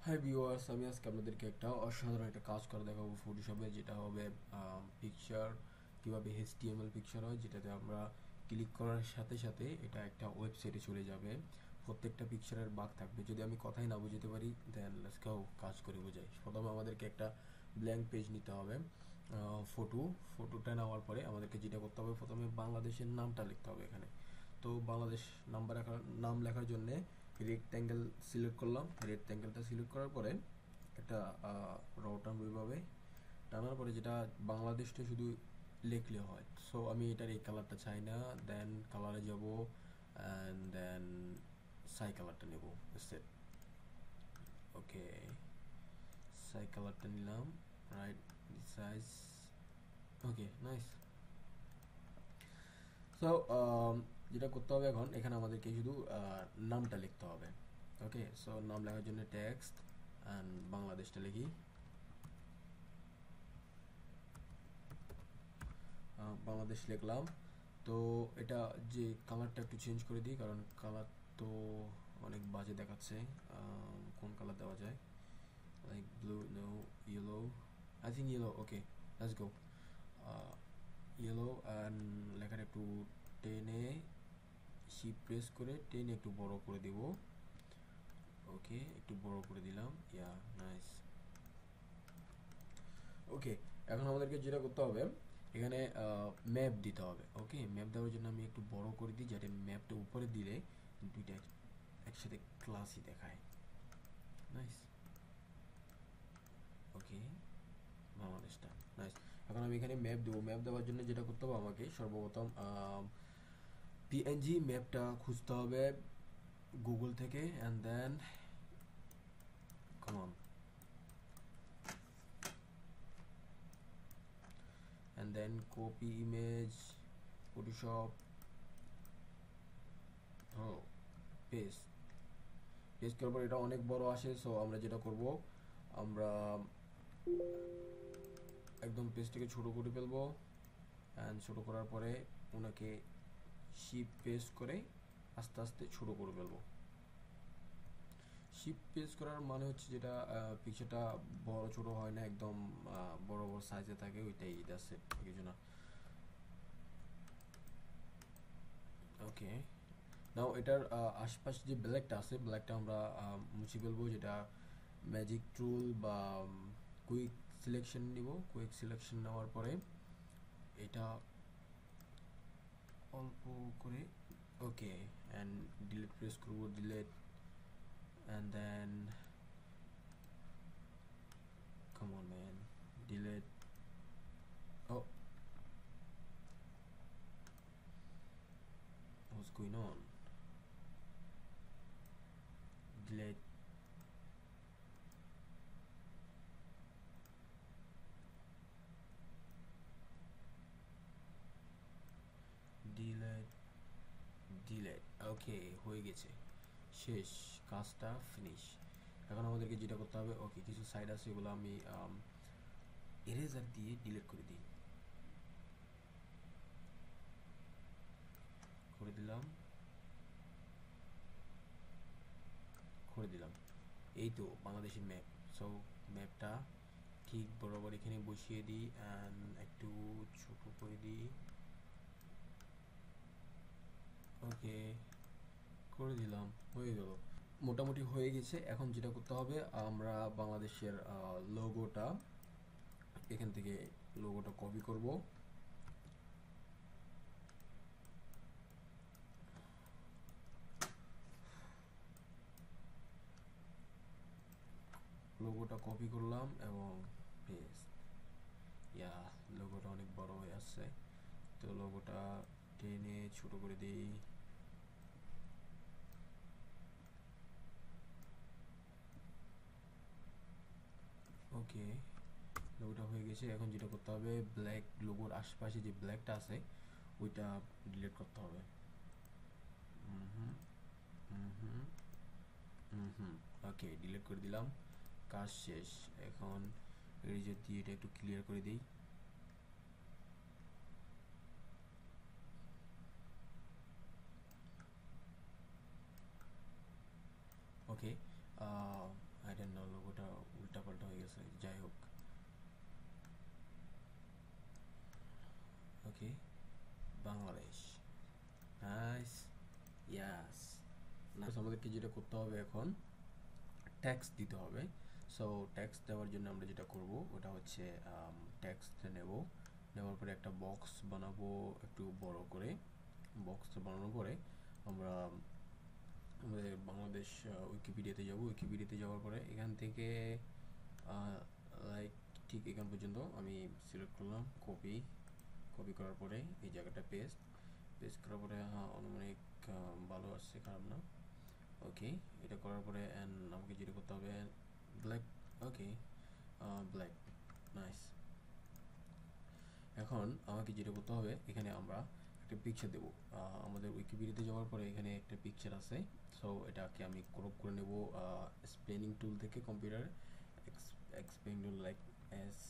Hi viewers, আমি আজকে আপনাদেরকে একটা অসাধারণ একটা কাজ করে দেখাবো ফটোশপে, যেটা হবে পিকচার কীভাবে HTML পিকচার হয়, যেটাতে আমরা ক্লিক করার সাথে সাথে এটা একটা ওয়েবসাইটে চলে যাবে। প্রত্যেকটা পিকচারের বাগ থাকবে। যদি আমি কথাই না বুঝতে পারি দেন লেটস গো, কাজ করে বোঝাই। প্রথমে আমাদেরকে একটা ব্ল্যাঙ্ক পেজ নিতে হবে। ফটোটা নেওয়ার পরে আমাদেরকে যেটা করতে হবে, প্রথমে বাংলাদেশের নামটা লিখতে হবে এখানে। তো বাংলাদেশ নাম লেখার জন্যে রেক্ট্যাঙ্গেল সিলেক্ট করলাম। রেক্ট্যাঙ্গেলটা সিলেক্ট করার পরে একটা টানবো এইভাবে। টানার পরে যেটা বাংলাদেশটা শুধু লিখলে হয়, সো আমি এটার এই কালারটা চাই না। দেন কালারে যাব অ্যান্ড দেন সাই কালারটা নেব। সেট, ওকে, সাই কালারটা নিলাম। রাইট সাইজ, ওকে, নাইস। সো যেটা করতে হবে এখন, এখানে আমাদেরকে শুধু নামটা লিখতে হবে। ওকে, সো নাম লেখার জন্য টেক্সট অ্যান্ড বাংলাদেশটা লিখি। বাংলাদেশ লিখলাম। তো এটা যে কালারটা একটু চেঞ্জ করে দিই, কারণ কালার তো অনেক বাজে দেখাচ্ছে। কোন কালার দেওয়া যায়? Like blue, no, yellow, I think yellow. Okay, let's go. Yellow and লেখাটা একটু টেনে, শিপ প্রেস করে টেনে একটু বড় করে দেব। ওকে, একটু বড় করে দিলাম। ইয়া, নাইস। ওকে, এখন আমাদেরকে যেটা করতে হবে, এখানে ম্যাপ দিতে হবে। ওকে, ম্যাপ দেওয়ার জন্য আমি একটু বড় করে দিই, যাতে ম্যাপটা উপরে দিলে দুইটা একসাথে ক্লাসই দেখায়। নাইস। ওকে, বাংলাদেশটা নাইস। এখন আমি এখানে ম্যাপ দেবো। ম্যাপ দেওয়ার জন্য যেটা করতে হবে, আমাকে সর্বপ্রথম পিএনজি ম্যাপটা খুঁজতে হবে গুগল থেকে, and then common, and then copy image, Photoshop, ও পেস্ট। পেস্ট করার পর এটা অনেক বড় আসে, সো আমরা যেটা করব, আমরা একদম পেজটাকে ছোট করে ফেলবো। অ্যান্ড ছোট করার পরে ওনাকে শিপ পেস্ট করে আস্তে আস্তে ছোট করে ফেলবো। শিপ পেস্ট করার মানে হচ্ছে যেটা পিকচারটা বড় ছোট হয় না, একদম বড় বড় সাইজে থাকে, ওইটাই। দ্যাটস ইট, কিছু না। ওকে, নাও এটার আশপাশে যে ব্ল্যাকটা আছে, ব্ল্যাকটা আমরা মুছে ফেলবো। যেটা ম্যাজিক টুল বা কুইক সিলেকশন নিব। কুইক সিলেকশন নেওয়ার পরে এটা অল্প করে, ওকে, অ্যান্ড ডিলিট প্রেস করবো, delete, and then come on man, delete. ও, what's going on? Delete, delete, delete. Okay, হয়ে গেছে, শেষ, কাজটা ফিনিশ। এখন আমাদেরকে যেটা করতে হবে, ওকে, কিছু সাইড আছে, এগুলো আমি এরেজার দিয়ে ডিলিট করে দিই, করে দিলাম, করে দিলাম। এই তো বাংলাদেশের ম্যাপ। সো ম্যাপটা ঠিক বরাবর এখানে বসিয়ে দিই, অ্যান্ড একটু ছোট করে দিই। ওকে, করে দিলাম, হয়ে গেল, মোটামুটি হয়ে গেছে। এখন যেটা করতে হবে, আমরা বাংলাদেশের লোগোটা এখান থেকে লোগোটা কপি করব। লোগোটা কপি করলাম এবং পেস্ট। ইয়া, লোগোটা অনেক বড় হয়ে আসছে, তো লোগোটা টেনে ছোট করে দিই। ওকে, লোগোটা হয়ে গেছে। এখন যেটা করতে হবে, ব্ল্যাক লোগোর আশপাশে যে ব্ল্যাকটা আছে ওইটা ডিলিট করতে হবে। হুম, হুম, হুম, ওকে, ডিলিট করে দিলাম, কাজ শেষ। এখন এরেজার দিয়ে এটা একটু ক্লিয়ার করে দিই। ওকে, আই ডোন্ট নো ওটা উল্টাপাল্টা হয়ে গেছে, যাই হোক। ওকে, বাংলাদেশ, নাইস, ইয়াস। আমাদেরকে যেটা করতে হবে এখন, ট্যাক্স দিতে হবে। সো ট্যাক্স দেওয়ার জন্য আমরা যেটা করব ওটা হচ্ছে ট্যাক্সটা নেওয়ার পরে একটা বক্স বানাবো একটু বড় করে। বক্সটা বানানোর পরে আমরা আমাদের বাংলাদেশ উইকিপিডিয়াতে যাব। উইকিপিডিয়াতে যাওয়ার পরে এখান থেকে লাইক ঠিক এখান পর্যন্ত আমি সিলেক্ট করলাম, কপি করার পরে এই জায়গাটা পেস্ট করার পরে অনুমানিক ভালো আসছে, খারাপ না। ওকে, এটা করার পরে অ্যান্ড আমাকে যেটা করতে হবে ব্ল্যাক, ওকে ব্ল্যাক, নাইস। এখন আমাকে যেটা করতে হবে এখানে আমরা একটা পিকচার দেবো। আমাদের উইকিপিডিয়াতে যাওয়ার পরে এখানে একটা পিকচার আছে। সো এটাকে আমি ক্রপ করে নেব স্পেনিং টুল থেকে, কম্পিউটার এক্সপেন্ড টুল লাইক এস,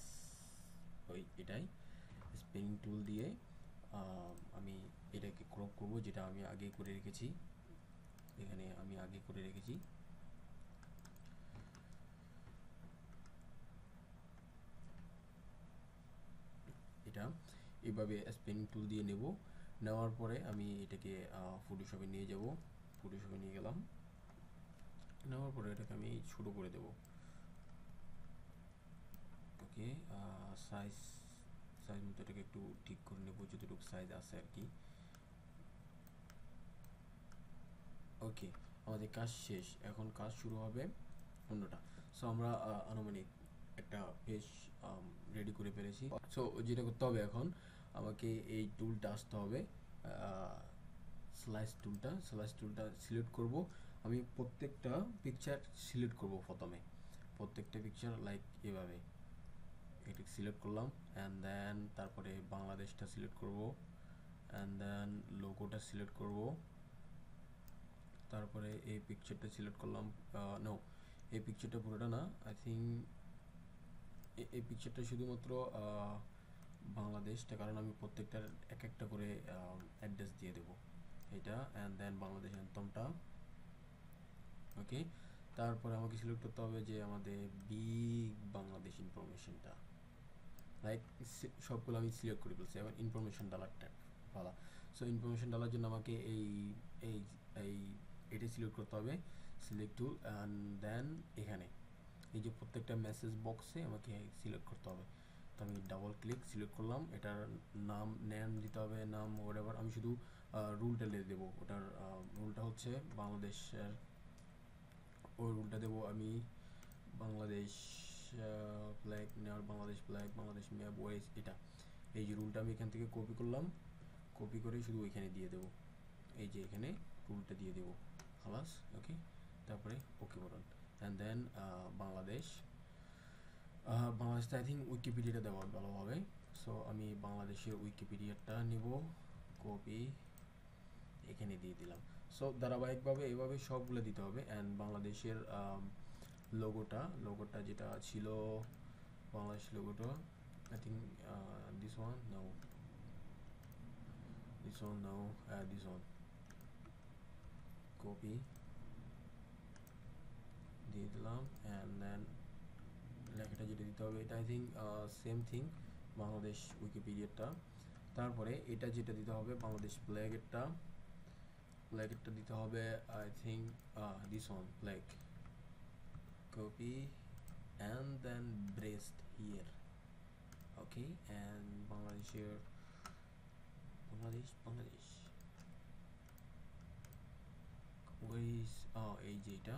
ওই এটাই স্পেনিং টুল দিয়ে আমি এটাকে ক্রপ করব, যেটা আমি আগে করে রেখেছি। এখানে আমি আগে করে রেখেছি। এটা এভাবে স্পেনিং টুল দিয়ে নেওয়ার পরে আমি এটাকে ফটোশপে নিয়ে যাব। ফটোশপে নিয়ে গেলাম, নেওয়ার পরে এটাকে আমি ছোট করে দেব। ওকে, সাইজ মতো এটাকে একটু ঠিক করে নেব, যতটুকু সাইজ আছে আর কি। ওকে, আমাদের কাজ শেষ, এখন কাজ শুরু হবে অন্যটা। সো আমরা আনুমানিক একটা পেজ রেডি করে ফেলেছি। সো যেটা করতে হবে এখন, আমাকে এই টুলটা আসতে হবে, স্লাইস টুলটা সিলেক্ট করব। আমি প্রত্যেকটা পিকচার সিলেক্ট করব প্রথমে, প্রত্যেকটা পিকচার লাইক এভাবে এটা সিলেক্ট করলাম, অ্যান্ড দেন তারপরে বাংলাদেশটা সিলেক্ট করব, অ্যান্ড দেন লোগোটা সিলেক্ট করব, তারপরে এই পিকচারটা সিলেক্ট করলাম। নো, এই পিকচারটা পুরোটা না, আই থিঙ্ক এই পিকচারটা শুধুমাত্র বাংলাদেশটা, কারণ আমি প্রত্যেকটার এক একটা করে অ্যাড্রেস দিয়ে দেবো এটা, অ্যান্ড দেন বাংলাদেশ অ্যান্থমটা। ওকে, তারপরে আমাকে সিলেক্ট করতে হবে যে আমাদের বিগ বাংলাদেশ ইনফরমেশনটা, লাইক সবগুলো আমি সিলেক্ট করে ফেলছি। এবার ইনফরমেশন ডালারটা ভালো। সো ইনফরমেশন ডালার জন্য আমাকে এই এটা সিলেক্ট করতে হবে, সিলেক্ট টুল, অ্যান্ড দেন এখানে এই যে প্রত্যেকটা মেসেজ বক্সে আমাকে সিলেক্ট করতে হবে। তো আমি ডাবল ক্লিক সিলেক্ট করলাম, এটার নেম দিতে হবে, নাম ওয়াটএভার। আমি শুধু রুলটা লিখে দেবো, ওটার রুলটা হচ্ছে বাংলাদেশের, ওই রুলটা দেবো আমি বাংলাদেশ ফ্ল্যাগ নেওয়ার, বাংলাদেশ ফ্ল্যাগ, বাংলাদেশ ম্যাপ ওয়েস, এটা এই যে রুলটা আমি এখান থেকে কপি করলাম, কপি করে শুধু ওইখানে দিয়ে দেবো, এই যে এখানে রুলটা দিয়ে দেবো, খালাস। ওকে, তারপরে ওকে বলুন, অ্যান্ড দেন বাংলাদেশটা আই থিঙ্ক উইকিপিডিয়াটা দেওয়া ভালো হবে। সো আমি বাংলাদেশের উইকিপিডিয়াটা নিব, কপি এখানে দিয়ে দিলাম। সো ধারাবাহিকভাবে এভাবে সবগুলো দিতে হবে। অ্যান্ড বাংলাদেশের লোগোটা যেটা ছিল, বাংলাদেশ লোগোটা I think this one now, this one copy দিয়ে দিলাম, অ্যান্ড দেন লেখাটা যেটা দিতে হবে এটা I think same thing, Bangladesh উইকিপিডিয়াটা। তারপরে এটা যেটা দিতে হবে বাংলাদেশ ফ্ল্যাগেরটা দিতে হবে, I think this one flag, copy and then ব্রেস্ট হিয়ার। ওকে, অ্যান্ড বাংলাদেশ এই যে এটা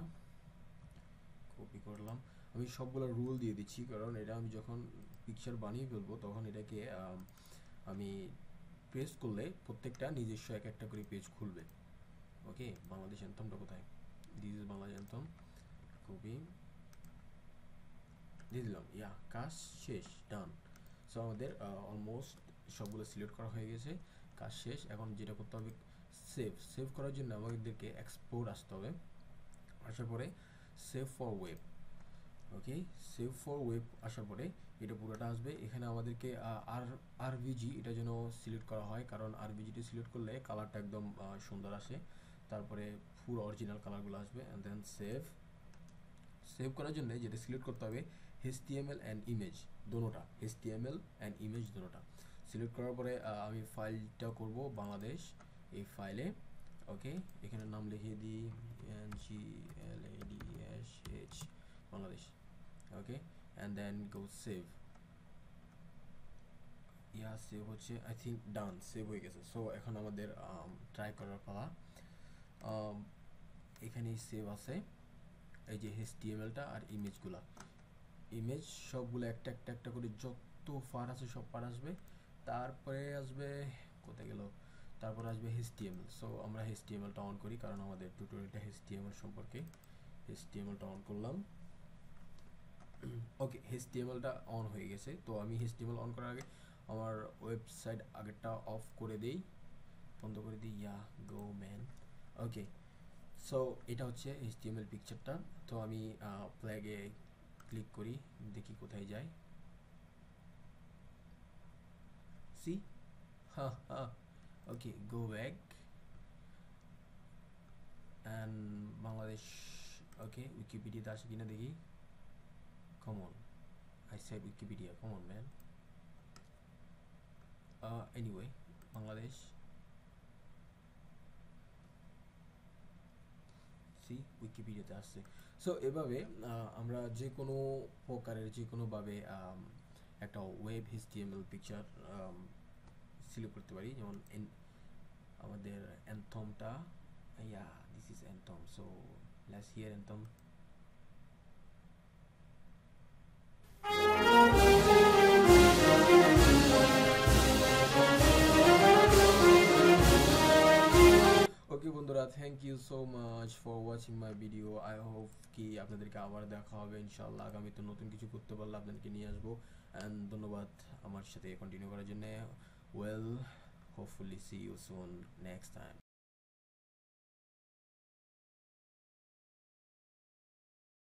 কপি করলাম। আমি সবগুলো রুল দিয়ে দিচ্ছি, কারণ এটা আমি যখন পিকচার বানিয়ে ফেলবো তখন এটাকে আমি প্রেস করলে প্রত্যেকটা নিজস্ব এক একটা করে পেজ খুলবে। ওকে, বাংলাদেশ অ্যান্থমটা কোথায়, this is Bangladesh anthem, copy দিয়ে দিলাম, ইয়া কাজ শেষ, ডান। সো আমাদের অলমোস্ট সবগুলো সিলেক্ট করা হয়ে গেছে, কাজ শেষ। এখন যেটা করতে হবে, সেভ করার জন্য আমাদেরকে এক্সপোর্ট আসতে হবে, আসার পরে save for web. Okay, save for web আসার পরে এটা পুরোটা আসবে। এখানে আমাদেরকে আরভিজি এটা যেন সিলেক্ট করা হয়, কারণ আরভিজিটি সিলেক্ট করলে কালারটা একদম সুন্দর আসে। তারপরে ফুল অরিজিনাল কালারগুলো আসবে, অ্যান্ড দেন সেভ করার জন্য যেটা সিলেক্ট করতে হবে HTML অ্যান্ড ইমেজ দোনোটা, HTML অ্যান্ড ইমেজ দোনোটা সিলেক্ট করার পরে আমি ফাইলটা করব বাংলাদেশ। এই ফাইলে ওকে এখানে নাম লিখিয়ে দিই NGLADSH Bangladesh. Okay and then go save. Save হচ্ছে, আই থিঙ্ক ডান, সেভ হয়ে গেছে। সো এখন আমাদের ট্রাই করার পালা। এখানেই সেভ আছে এই যে HTMLটা আর ইমেজগুলা, ইমেজ সবগুলো একটা একটা একটা করে যত ফার আছে সব পার আসবে, তারপরে আসবে কোথায় গেল, তারপরে আসবে HTML। সো আমরা HTMLটা অন করি কারণ আমাদের টিউটোরিয়ালটা HTML সম্পর্কে। HTMLটা অন করলাম। ওকে HTMLটা অন হয়ে গেছে। তো আমি HTML অন করার আগে আমার ওয়েবসাইট আগেরটা অফ করে দেই, বন্ধ করে দিই। Go man. ওকে সো এটা হচ্ছে HTML পিকচারটা। তো আমি ফ্ল্যাগে ক্লিক করি, দেখি কোথায় যায়। See okay go back and Bangladesh. Okay উইকিপিডিয়াতে আসে কিনা দেখি। Come on, I said Wikipedia, come on man. Anyway, Bangladesh see উইকিপিডিয়াতে আসছে। সো এভাবে আমরা যে কোনো প্রকারের যে কোনোভাবে একটা ওয়েব HTML পিকচার সিলেক্ট করতে পারি। যেমন আমাদের অ্যান্থমটা, this is anthem. So let's hear anthem. Okay বন্ধুরা, thank you so much for watching my video. I hope কি আপনাদেরকে আবার দেখা হবে ইনশাল্লাহ। আগামীতে নতুন কিছু করতে পারলে আপনাদেরকে নিয়ে আসবো। অ্যান্ড ধন্যবাদ আমার সাথে কন্টিনিউ করার জন্য। Well, hopefully see you soon next time.